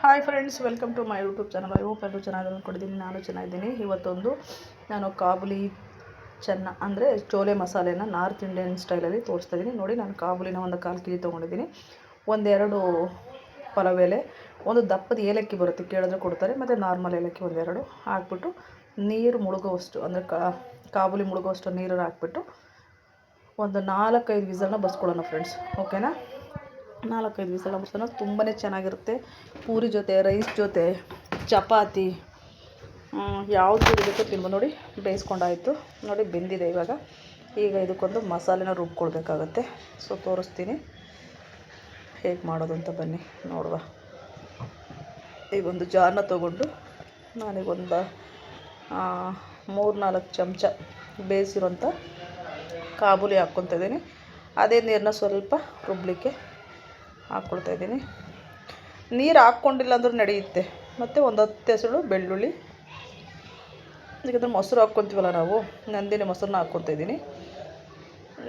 Hi friends, welcome to my YouTube channel. I hope ಎಲ್ಲರೂ ಚೆನ್ನಾಗಿ ಅಂದ್ಕೊಂಡಿದ್ದೀನಿ. ನಾನು ಚೆನ್ನಾಗಿದ್ದೀನಿ. ಇವತ್ತೊಂದು ನಾನು ಕಾಬುಲಿ ಚೆನ್ನ ಅಂದರೆ ಚೋಲೆ ಮಸಾಲೆನ ನಾರ್ತ್ ಇಂಡಿಯನ್ ಸ್ಟೈಲಲ್ಲಿ ತೋರಿಸ್ತಾ ಇದ್ದೀನಿ. ನೋಡಿ, ನಾನು ಕಾಬುಲಿನ ಒಂದು 1/4 kg ತೊಗೊಂಡಿದ್ದೀನಿ. ಒಂದೆರಡು ಪಲಾವ್ ಎಲೆ, ಒಂದು ದಪ್ಪದ ಏಲಕ್ಕಿ ಬರುತ್ತೆ, ಕೇಳಿದ್ರೆ ಕೊಡ್ತಾರೆ, ಮತ್ತು ನಾರ್ಮಲ್ ಏಲಕ್ಕಿ ಒಂದೆರಡು ಹಾಕ್ಬಿಟ್ಟು ನೀರು ಮುಳುಗೋವಷ್ಟು ಅಂದರೆ ಕಾಬುಲಿ ಮುಳುಗೋವಷ್ಟು ನೀರನ್ನು ಹಾಕ್ಬಿಟ್ಟು ಒಂದು 4-5 ವಿಸಲ್ನ ಬಸ್ಕೊಳ್ಳೋಣ ಫ್ರೆಂಡ್ಸ್. ಓಕೆನಾ? 4-5 ವಿಸಲ್ ಬಸ್ಕೊಳ್ಳೋಣ. ತುಂಬಾ ಚೆನ್ನಾಗಿರುತ್ತೆ. ಪೂರಿ ಜೊತೆ, ರೈಸ್ ಜೊತೆ, ಚಪಾತಿ, ಯಾವುದು ಜೊತೆ ತಿನ್ಬೋದು. ನೋಡಿ, ಬೇಯಿಸ್ಕೊಂಡಾಯಿತು. ನೋಡಿ, ಬೆಂದಿದೆ. ಈಗ ಇದಕ್ಕೊಂದು ಮಸಾಲೆನ ರುಬ್ಕೊಳ್ಬೇಕಾಗತ್ತೆ. ಸೊ ತೋರಿಸ್ತೀನಿ ಹೇಗೆ ಮಾಡೋದು ಅಂತ. ಬನ್ನಿ ನೋಡುವ. ಈಗೊಂದು ಜಾರ್ನ ತೊಗೊಂಡು ನಾನೀಗೊಂದು 3-4 ಚಮಚ ಬೇಯಿಸಿರೋಂಥ ಕಾಬೂಲಿ ಹಾಕ್ಕೊತಿದ್ದೀನಿ. ಅದೇ ನೀರನ್ನ ಸ್ವಲ್ಪ ರುಬ್ಲಿಕ್ಕೆ ಹಾಕ್ಕೊಳ್ತಾಯಿದ್ದೀನಿ. ನೀರು ಹಾಕ್ಕೊಂಡಿಲ್ಲ ಅಂದರೂ ನಡೆಯುತ್ತೆ. ಮತ್ತು ಒಂದು 10 ಹೆಸರು ಬೆಳ್ಳುಳ್ಳಿ, ಯಾಕಂದರೆ ಮೊಸರು ಹಾಕ್ಕೊತೀವಲ್ಲ ನಾವು, ನಂದಿನಿ ಮೊಸರನ್ನ ಹಾಕ್ಕೊತಾಯಿದ್ದೀನಿ.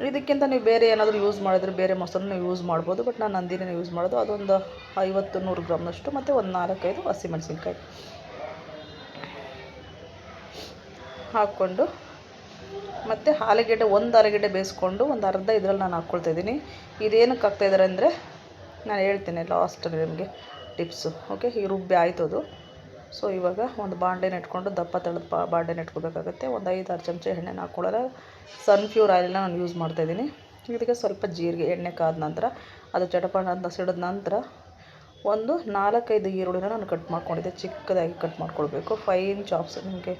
ಇದಕ್ಕಿಂತ ನೀವು ಬೇರೆ ಏನಾದರೂ ಯೂಸ್ ಮಾಡಿದ್ರೆ ಬೇರೆ ಮೊಸರನ್ನ ಯೂಸ್ ಮಾಡ್ಬೋದು, ಬಟ್ ನಾನು ನಂದಿನಿನ ಯೂಸ್ ಮಾಡೋದು. ಅದೊಂದು 50-100 ಗ್ರಾಮ್ನಷ್ಟು, ಮತ್ತು ಒಂದು 4-5 ಹಸಿಮೆಣಸಿನ್ಕಾಯಿ ಹಾಕ್ಕೊಂಡು, ಮತ್ತು ಒಂದು ಆಲೂಗೆಡ್ಡೆ ಬೇಯಿಸ್ಕೊಂಡು ಒಂದು ಅರ್ಧ ಇದರಲ್ಲಿ ನಾನು ಹಾಕ್ಕೊಳ್ತಾಯಿದ್ದೀನಿ. ಇದೇನಕ್ಕೆ ಹಾಕ್ತಾಯಿದ್ದಾರೆ ಅಂದರೆ, ನಾನು ಹೇಳ್ತೇನೆ ಲಾಸ್ಟಲ್ಲಿ ನಿಮಗೆ ಟಿಪ್ಸು. ಓಕೆ, ಈಗ ರುಬ್ಬಿ ಆಯಿತು ಅದು. ಸೊ ಇವಾಗ ಒಂದು ಬಾಣಲೆನ ಇಟ್ಕೊಂಡು, ದಪ್ಪ ತಳದ ಬಾಣಲೆನ ಇಟ್ಕೋಬೇಕಾಗುತ್ತೆ. ಒಂದು 5-6 ಚಮಚ ಎಣ್ಣೆನ ಹಾಕ್ಕೊಳ್ಳೋಲ್ಲ. ಸನ್ಫ್ಯೂರ್ ಆಯಿಲ್ನ ನಾನು ಯೂಸ್ ಮಾಡ್ತಾಯಿದ್ದೀನಿ. ಇದಕ್ಕೆ ಸ್ವಲ್ಪ ಜೀರಿಗೆ, ಎಣ್ಣೆ ಕಾದ ನಂತರ ಅದು ಚಟಪಟ ಅಂತ ಸಿಡಿದ ನಂತರ ಒಂದು 4-5 ಈರುಳ್ಳಿನ ನಾನು ಕಟ್ ಮಾಡ್ಕೊಂಡಿದ್ದೆ. ಚಿಕ್ಕದಾಗಿ ಕಟ್ ಮಾಡ್ಕೊಳ್ಬೇಕು. ಫೈನ್ ಚಾಪ್ಸ್, ನಿಮಗೆ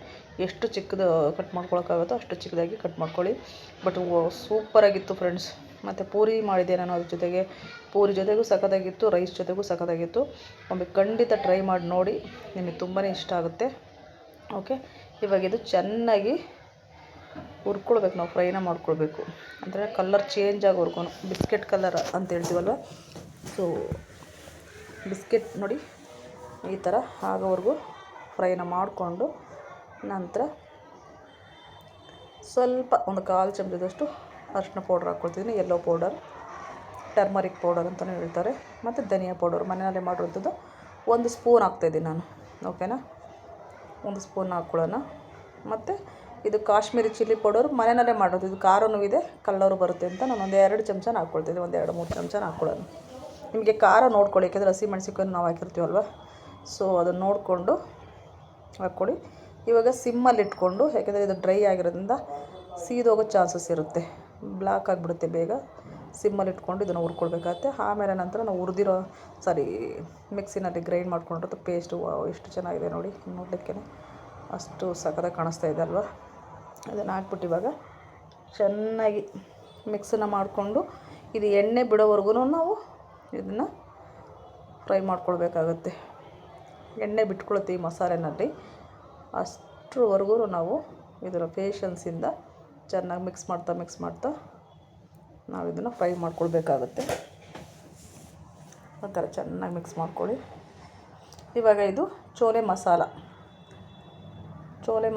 ಎಷ್ಟು ಚಿಕ್ಕದು ಕಟ್ ಮಾಡ್ಕೊಳಕ್ಕಾಗುತ್ತೋ ಅಷ್ಟು ಚಿಕ್ಕದಾಗಿ ಕಟ್ ಮಾಡ್ಕೊಳ್ಳಿ. ಬಟ್ ಸೂಪರಾಗಿತ್ತು ಫ್ರೆಂಡ್ಸ್. ಮತ್ತು ಪೂರಿ ಮಾಡಿದ್ದೆ ನಾನು ಅದ್ರ ಜೊತೆಗೆ. ಪೂರಿ ಜೊತೆಗೂ ಸಖತ್ತಾಗಿತ್ತು, ರೈಸ್ ಜೊತೆಗೂ ಸಖತ್ತಾಗಿತ್ತು. ಒಮ್ಮೆ ಖಂಡಿತ ಟ್ರೈ ಮಾಡಿ ನೋಡಿ, ನಿಮಗೆ ತುಂಬಾ ಇಷ್ಟ ಆಗುತ್ತೆ. ಓಕೆ, ಇವಾಗ ಇದು ಚೆನ್ನಾಗಿ ಹುರ್ಕೊಳ್ಬೇಕು. ನಾವು ಫ್ರೈನ ಮಾಡ್ಕೊಳ್ಬೇಕು, ಅಂದರೆ ಕಲರ್ ಚೇಂಜ್ ಆಗೋವರೆಗೂ, ಬಿಸ್ಕೆಟ್ ಕಲರ್ ಅಂತ ಹೇಳ್ತೀವಲ್ವ. ಸೊ ಬಿಸ್ಕೆಟ್ ನೋಡಿ, ಈ ಥರ ಆಗೋವರೆಗೂ ಫ್ರೈನ ಮಾಡಿಕೊಂಡು, ನಂತರ ಸ್ವಲ್ಪ ಒಂದು 1/4 ಚಮಚದಷ್ಟು ಅರಿಶಿನ ಪೌಡ್ರ್ ಹಾಕ್ಕೊಳ್ತಿದ್ದೀನಿ. ಯೆಲ್ಲೋ ಪೌಡರ್, ಟರ್ಮರಿಕ್ ಪೌಡರ್ ಅಂತಲೇ ಹೇಳ್ತಾರೆ, ಮತ್ತು ಧನಿಯಾ ಪೌಡರ್ ಮನೆಯಲ್ಲೇ ಮಾಡಿರೋಂಥದ್ದು 1 ಸ್ಪೂನ್ ಹಾಕ್ತಾಯಿದ್ದೀನಿ ನಾನು. ಓಕೆನಾ? 1 ಸ್ಪೂನ್ ಹಾಕ್ಕೊಳ್ಳೋಣ. ಮತ್ತು ಇದು ಕಾಶ್ಮೀರಿ ಚಿಲ್ಲಿ ಪೌಡರ್ ಮನೆಯಲ್ಲೇ ಮಾಡೋದು. ಇದು ಖಾರನೂ ಇದೆ, ಕಲ್ಲರು ಬರುತ್ತೆ ಅಂತ ನಾನು ಒಂದು 2 ಚಮಚನ ಹಾಕ್ಕೊಳ್ತಿದ್ದೀನಿ. ಒಂದು 2-3 ಚಮಚನ ಹಾಕ್ಕೊಳ್ಳೋಣ. ನಿಮಗೆ ಖಾರ ನೋಡ್ಕೊಳ್ಳಿ, ಯಾಕೆಂದರೆ ಹಸಿಮೆಣ್ಸಿನ್ಕಾಯಿ ನಾವು ಹಾಕಿರ್ತೀವಲ್ವ. ಸೊ ಅದನ್ನು ನೋಡಿಕೊಂಡು ಹಾಕ್ಕೊಳ್ಳಿ. ಇವಾಗ ಸಿಮ್ಮಲ್ಲಿ ಇಟ್ಕೊಂಡು, ಯಾಕೆಂದರೆ ಇದು ಡ್ರೈ ಆಗಿರೋದ್ರಿಂದ ಸೀದೋಗೋ ಚಾನ್ಸಸ್ ಇರುತ್ತೆ, ಬ್ಲ್ಯಾಕ್ ಆಗಿಬಿಡುತ್ತೆ ಬೇಗ. ಸಿಮ್ಮಲ್ಲಿ ಇಟ್ಕೊಂಡು ಇದನ್ನು ಹುರ್ಕೊಳ್ಬೇಕಾಗತ್ತೆ. ಆಮೇಲೆ ನಂತರ ನಾವು ಮಿಕ್ಸಿನಲ್ಲಿ ಗ್ರೈಂಡ್ ಮಾಡ್ಕೊಂಡಿರೋದು ಪೇಸ್ಟು. ಎಷ್ಟು ಚೆನ್ನಾಗಿದೆ ನೋಡಿ, ನೋಡಲಿಕ್ಕೆ ಅಷ್ಟು ಸಖತ್ತಾಗಿ ಕಾಣಿಸ್ತಾ ಇದೆ ಅಲ್ವಾ. ಅದನ್ನು ಹಾಕ್ಬಿಟ್ಟು ಇವಾಗ ಚೆನ್ನಾಗಿ ಮಿಕ್ಸನ್ನು ಮಾಡಿಕೊಂಡು, ಇದು ಎಣ್ಣೆ ಬಿಡೋವರೆಗೂ ನಾವು ಇದನ್ನು ಫ್ರೈ ಮಾಡ್ಕೊಳ್ಬೇಕಾಗತ್ತೆ. ಎಣ್ಣೆ ಬಿಟ್ಕೊಳುತ್ತೆ ಈ ಮಸಾಲೆನಲ್ಲಿ. ಅಷ್ಟರವರೆಗೂ ನಾವು ಇದರ ಪೇಷನ್ಸಿಂದ ಚೆನ್ನಾಗಿ ಮಿಕ್ಸ್ ಮಾಡ್ತಾ ನಾವು ಇದನ್ನು ಫ್ರೈ ಮಾಡ್ಕೊಳ್ಬೇಕಾಗತ್ತೆ. ಆ ಥರ ಚೆನ್ನಾಗಿ ಮಿಕ್ಸ್ ಮಾಡ್ಕೊಳ್ಳಿ. ಇವಾಗ ಇದು ಚೋಲೆ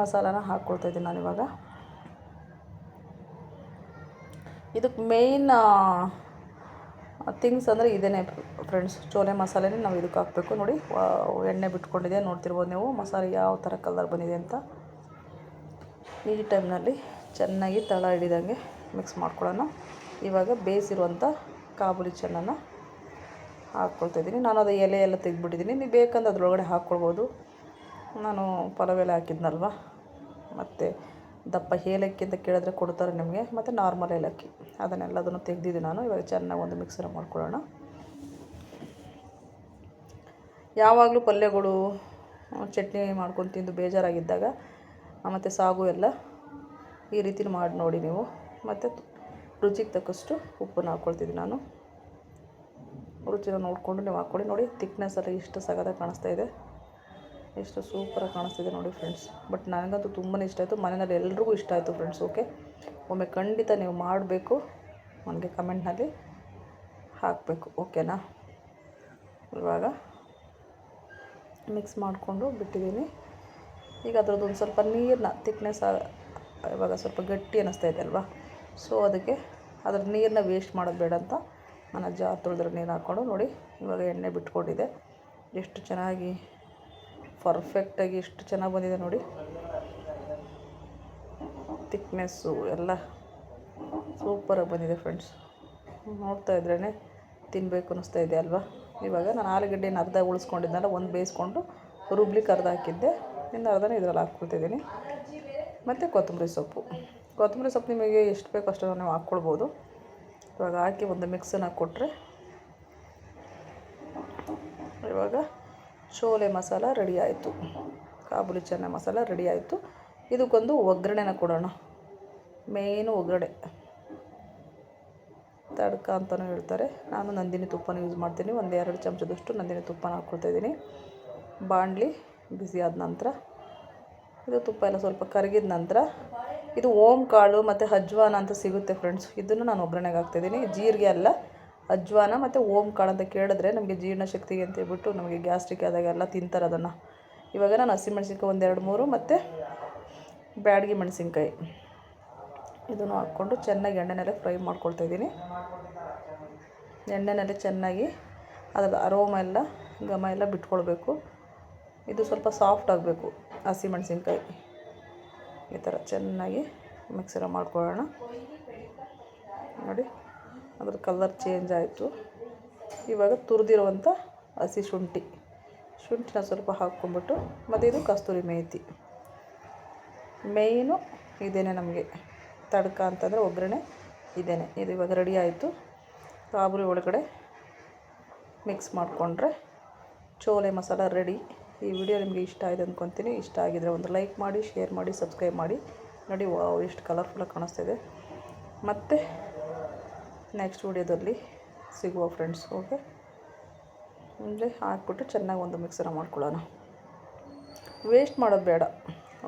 ಮಸಾಲಾನ ಹಾಕ್ಕೊಳ್ತಾಯಿದ್ದೀನಿ ನಾನಿವಾಗ. ಇದಕ್ಕೆ ಮೇಯ್ನ್ ಥಿಂಗ್ಸ್ ಅಂದರೆ ಇದೇ ಫ್ರೆಂಡ್ಸ್, ಚೋಲೆ ಮಸಾಲೆನೇ ನಾವು ಇದಕ್ಕೆ ಹಾಕಬೇಕು. ನೋಡಿ, ಎಣ್ಣೆ ಬಿಟ್ಕೊಂಡಿದೆ, ನೋಡ್ತಿರ್ಬೋದು ನೀವು ಮಸಾಲೆ ಯಾವ ಥರ ಕಲರ್ ಬಂದಿದೆ ಅಂತ. ಈ ಟೈಮ್ನಲ್ಲಿ ಚೆನ್ನಾಗಿ ತಳ ಹಿಡಿದಂಗೆ ಮಿಕ್ಸ್ ಮಾಡ್ಕೊಳ್ಳೋಣ. ಇವಾಗ ಬೇಯಿಸಿರುವಂಥ ಕಾಬೂಲಿ ಚೆನ್ನನ್ನು ಹಾಕ್ಕೊಳ್ತಾಯಿದ್ದೀನಿ. ನಾನು ಅದು ಎಲೆ ಎಲ್ಲ ತೆಗೆದುಬಿಟ್ಟಿದ್ದೀನಿ. ನೀವು ಬೇಕಂದ್ರೆ ಅದರೊಳಗಡೆ ಹಾಕ್ಕೊಳ್ಬೋದು. ನಾನು ಪಲಾವ್ ಎಲೆ ಹಾಕಿದ್ನಲ್ವ, ಮತ್ತು ದಪ್ಪ ಏಲಕ್ಕಿ ಅಂತ ಕೇಳಿದ್ರೆ ಕೊಡ್ತಾರೆ ನಿಮಗೆ, ಮತ್ತು ನಾರ್ಮಲ್ ಏಲಕ್ಕಿ, ಅದನ್ನೆಲ್ಲದನ್ನು ತೆಗೆದಿದ್ದೀನಿ ನಾನು. ಇವಾಗ ಚೆನ್ನಾಗಿ ಒಂದು ಮಿಕ್ಸರ್ ಮಾಡ್ಕೊಳ್ಳೋಣ. ಯಾವಾಗಲೂ ಪಲ್ಯಗಳು, ಚಟ್ನಿ ಮಾಡ್ಕೊಂಡು ತಿಂದು ಬೇಜಾರಾಗಿದ್ದಾಗ, ಮತ್ತು ಸಾಗು ಎಲ್ಲ ಈ ರೀತಿ ಮಾಡಿ ನೋಡಿ ನೀವು. ಮತ್ತು ರುಚಿಗೆ ತಕ್ಕಷ್ಟು ಉಪ್ಪನ್ನು ಹಾಕ್ಕೊಳ್ತಿದ್ದೀನಿ ನಾನು. ರುಚಿನ ನೋಡಿಕೊಂಡು ನೀವು ಹಾಕ್ಕೊಳ್ಳಿ. ನೋಡಿ, ಥಿಕ್ನೆಸ್ಸಲ್ಲಿ ಎಷ್ಟು ಸಖತ್ತಾಗಿ ಕಾಣಿಸ್ತಾ ಇದೆ, ಎಷ್ಟು ಸೂಪರಾಗಿ ಕಾಣಿಸ್ತಿದೆ ನೋಡಿ ಫ್ರೆಂಡ್ಸ್. ಬಟ್ ನನಗಂತೂ ತುಂಬಾ ಇಷ್ಟ ಆಯಿತು, ಮನೆಯಲ್ಲಿ ಎಲ್ರಿಗೂ ಇಷ್ಟ ಆಯಿತು ಫ್ರೆಂಡ್ಸ್. ಓಕೆ, ಒಮ್ಮೆ ಖಂಡಿತ ನೀವು ಮಾಡಬೇಕು, ನನಗೆ ಕಮೆಂಟ್ನಲ್ಲಿ ಹಾಕಬೇಕು. ಓಕೆನಾ? ಇವಾಗ ಮಿಕ್ಸ್ ಮಾಡಿಕೊಂಡು ಬಿಟ್ಟಿದ್ದೀನಿ. ಈಗ ಅದರದ್ದು ಒಂದು ಸ್ವಲ್ಪ ನೀರನ್ನ ಥಿಕ್ನೆಸ್ ಇವಾಗ ಸ್ವಲ್ಪ ಗಟ್ಟಿ ಅನ್ನಿಸ್ತಾ ಇದೆ ಅಲ್ವಾ. ಸೊ ಅದಕ್ಕೆ ಅದ್ರ ನೀರನ್ನ ವೇಸ್ಟ್ ಮಾಡೋದು ಬೇಡ ಅಂತ ನಾನು ಜಾರ್ ತೊಳೆದ್ರೆ ನೀರು ಹಾಕ್ಕೊಂಡು, ನೋಡಿ ಇವಾಗ ಎಣ್ಣೆ ಬಿಟ್ಕೊಂಡಿದೆ. ಎಷ್ಟು ಚೆನ್ನಾಗಿ ಪರ್ಫೆಕ್ಟಾಗಿ ಎಷ್ಟು ಚೆನ್ನಾಗಿ ಬಂದಿದೆ ನೋಡಿ. ಥಿಕ್ನೆಸ್ಸು ಎಲ್ಲ ಸೂಪರಾಗಿ ಬಂದಿದೆ ಫ್ರೆಂಡ್ಸ್. ನೋಡ್ತಾ ಇದ್ರೇ ತಿನ್ನಬೇಕು ಅನ್ನಿಸ್ತಾ ಇದೆ ಅಲ್ವಾ. ಇವಾಗ ನಾನು ಆಲೂಗಡ್ಡೆನ ಅರ್ಧ ಉಳಿಸ್ಕೊಂಡಿದ್ದೆನಲ್ಲ, ಒಂದು ಬೇಯಿಸ್ಕೊಂಡು ರುಬ್ಲಿಕ್ಕೆ ಅರ್ಧ ಹಾಕಿದ್ದೆ, ಇನ್ನು ಅರ್ಧನ ಇದರಲ್ಲಿ ಹಾಕ್ಕೊಳ್ತಿದ್ದೀನಿ. ಮತ್ತು ಕೊತ್ತಂಬರಿ ಸೊಪ್ಪು ನಿಮಗೆ ಎಷ್ಟು ಬೇಕೋ ಅಷ್ಟು ನೀವು ಹಾಕ್ಕೊಳ್ಬೋದು. ಇವಾಗ ಹಾಕಿ ಒಂದು ಮಿಕ್ಸನ್ನು ಕೊಟ್ಟರೆ ಇವಾಗ ಶೋಲೆ ಮಸಾಲ ರೆಡಿ ಆಯಿತು, ಕಾಬೂಲಿ ಚನ್ನ ಮಸಾಲ ರೆಡಿ ಆಯಿತು. ಇದಕ್ಕೊಂದು ಒಗ್ಗರಣೆನ ಕೊಡೋಣ. ಮೇಯ್ನು ಒಗ್ಗರಣೆ ತಡ್ಕ ಅಂತಲೂ ಹೇಳ್ತಾರೆ. ನಾನು ನಂದಿನಿ ತುಪ್ಪನ ಯೂಸ್ ಮಾಡ್ತೀನಿ. 1-2 ಚಮಚದಷ್ಟು ನಂದಿನಿ ತುಪ್ಪನ ಹಾಕ್ಕೊಳ್ತಾಯಿದ್ದೀನಿ. ಬಾಣಲಿ ಬಿಸಿ ಆದ ನಂತರ ಇದು ತುಪ್ಪ ಎಲ್ಲ ಸ್ವಲ್ಪ ಕರಗಿದ ನಂತರ ಇದು ಓಮ್ ಕಾಳು ಮತ್ತು ಅಜ್ವಾನ ಅಂತ ಸಿಗುತ್ತೆ ಫ್ರೆಂಡ್ಸ್. ಇದನ್ನು ನಾನು ಒಗ್ಗರಣೆಗೆ ಹಾಕ್ತಾಯಿದ್ದೀನಿ. ಜೀರಿಗೆ ಅಲ್ಲ, ಅಜ್ವಾನ ಮತ್ತು ಓಮ್ ಕಾಳು ಅಂತ ಕೇಳಿದ್ರೆ ನಮಗೆ ಜೀರ್ಣಶಕ್ತಿಗೆ ಅಂತ ಹೇಳ್ಬಿಟ್ಟು ನಮಗೆ ಗ್ಯಾಸ್ಟ್ರಿಕ್ ಆದಾಗೆಲ್ಲ ತಿಂತಾರೆ ಅದನ್ನು. ಇವಾಗ ನಾನು ಹಸಿಮೆಣ್ಸಿನ್ಕಾಯಿ 1-2-3 ಮತ್ತು ಬ್ಯಾಡಗಿ ಮೆಣಸಿನ್ಕಾಯಿ ಇದನ್ನು ಹಾಕ್ಕೊಂಡು ಚೆನ್ನಾಗಿ ಎಣ್ಣೆನಲ್ಲೇ ಫ್ರೈ ಮಾಡ್ಕೊಳ್ತಾಯಿದ್ದೀನಿ. ಎಣ್ಣೆನಲ್ಲೇ ಚೆನ್ನಾಗಿ ಅದರ ಅರೋಮ ಎಲ್ಲ ಘಮ ಎಲ್ಲ ಬಿಟ್ಕೊಳ್ಬೇಕು. ಇದು ಸ್ವಲ್ಪ ಸಾಫ್ಟ್ ಆಗಬೇಕು. ಹಸಿಮೆಣ್ಸಿನ್ಕಾಯಿ ಈ ಥರ ಚೆನ್ನಾಗಿ ಮಿಕ್ಸರ ಮಾಡ್ಕೊಳ್ಳೋಣ. ನೋಡಿ ಅದ್ರ ಕಲರ್ ಚೇಂಜ್ ಆಯಿತು. ಇವಾಗ ತುರಿದಿರುವಂಥ ಹಸಿ ಶುಂಠಿನ ಸ್ವಲ್ಪ ಹಾಕ್ಕೊಂಬಿಟ್ಟು, ಮತ್ತು ಇದು ಕಸ್ತೂರಿ ಮೇಥಿ. ಮೇಯ್ನು ಇದೇನೆ ನಮಗೆ ತಡ್ಕ ಅಂತಂದರೆ ಒಗ್ಗರಣೆ ಇದೇನೆ. ಇದು ಇವಾಗ ರೆಡಿ ಆಯಿತು. ಕಾಬೂಲಿ ಒಳಗಡೆ ಮಿಕ್ಸ್ ಮಾಡಿಕೊಂಡ್ರೆ ಚೋಲೆ ಮಸಾಲ ರೆಡಿ. ಈ ವಿಡಿಯೋ ನಿಮಗೆ ಇಷ್ಟ ಆಗಿದೆ ಅಂದ್ಕೊತೀನಿ. ಇಷ್ಟ ಆಗಿದರೆ ಒಂದು ಲೈಕ್ ಮಾಡಿ, ಶೇರ್ ಮಾಡಿ, ಸಬ್ಸ್ಕ್ರೈಬ್ ಮಾಡಿ. ನೋಡಿ ವಾವ್ ಎಷ್ಟು ಕಲರ್ಫುಲ್ಲಾಗಿ ಕಾಣಿಸ್ತಿದೆ. ಮತ್ತು ನೆಕ್ಸ್ಟ್ ವಿಡಿಯೋದಲ್ಲಿ ಸಿಗುವ ಫ್ರೆಂಡ್ಸ್. ಓಕೆ, ಅಂದರೆ ಹಾಕ್ಬಿಟ್ಟು ಚೆನ್ನಾಗಿ ಒಂದು ಮಿಕ್ಸರ ಮಾಡ್ಕೊಳ್ಳೋಣ. ವೇಸ್ಟ್ ಮಾಡೋದು ಬೇಡ,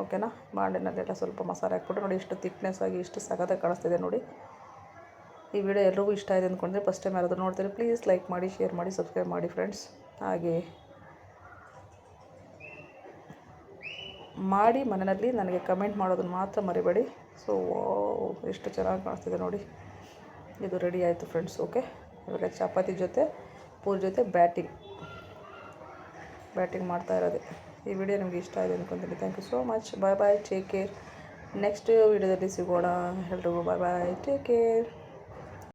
ಓಕೆನಾ. ಬಾಣಲೆನಲ್ಲೆಲ್ಲ ಸ್ವಲ್ಪ ಮಸಾಲೆ ಹಾಕ್ಬಿಟ್ಟು ನೋಡಿ ಎಷ್ಟು ಥಿಕ್ನೆಸ್ ಆಗಿ ಎಷ್ಟು ಸಖತ್ತಾಗಿ ಕಾಣಿಸ್ತಿದೆ ನೋಡಿ. ಈ ವಿಡಿಯೋ ಎಲ್ರಿಗೂ ಇಷ್ಟ ಆಗಿದೆ ಅಂದ್ಕೊಂಡ್ರೆ ಫಸ್ಟ್ ಟೈಮ್ ಯಾರಾದರೂ ನೋಡ್ತಾರೆ ಪ್ಲೀಸ್ ಲೈಕ್ ಮಾಡಿ, ಶೇರ್ ಮಾಡಿ, ಸಬ್ಸ್ಕ್ರೈಬ್ ಮಾಡಿ ಫ್ರೆಂಡ್ಸ್. ಹಾಗೆ ಮಾಡಿ ಮನೆಯಲ್ಲಿ ನನಗೆ ಕಮೆಂಟ್ ಮಾಡೋದನ್ನು ಮಾತ್ರ ಮರಿಬೇಡಿ. ಸೊ ಎಷ್ಟು ಚೆನ್ನಾಗಿ ಕಾಣಿಸ್ತಿದೆ ನೋಡಿ. ಇದು ರೆಡಿ ಆಯಿತು ಫ್ರೆಂಡ್ಸ್. ಓಕೆ, ಇವಾಗ ಚಪಾತಿ ಜೊತೆ ಪೂರಿ ಜೊತೆ ಬ್ಯಾಟಿಂಗ್ ಮಾಡ್ತಾ ಇರೋದೆ. ಈ ವಿಡಿಯೋ ನಿಮಗೆ ಇಷ್ಟ ಆಗಿದೆ ಅಂದ್ಕೊತೀನಿ. Thank you so much. Bye take care. Next ವಿಡಿಯೋದಲ್ಲಿ ಸಿಗೋಣ. ಎಲ್ರಿಗೂ ಬಾಯ್ ಟೇಕ್ ಕೇರ್.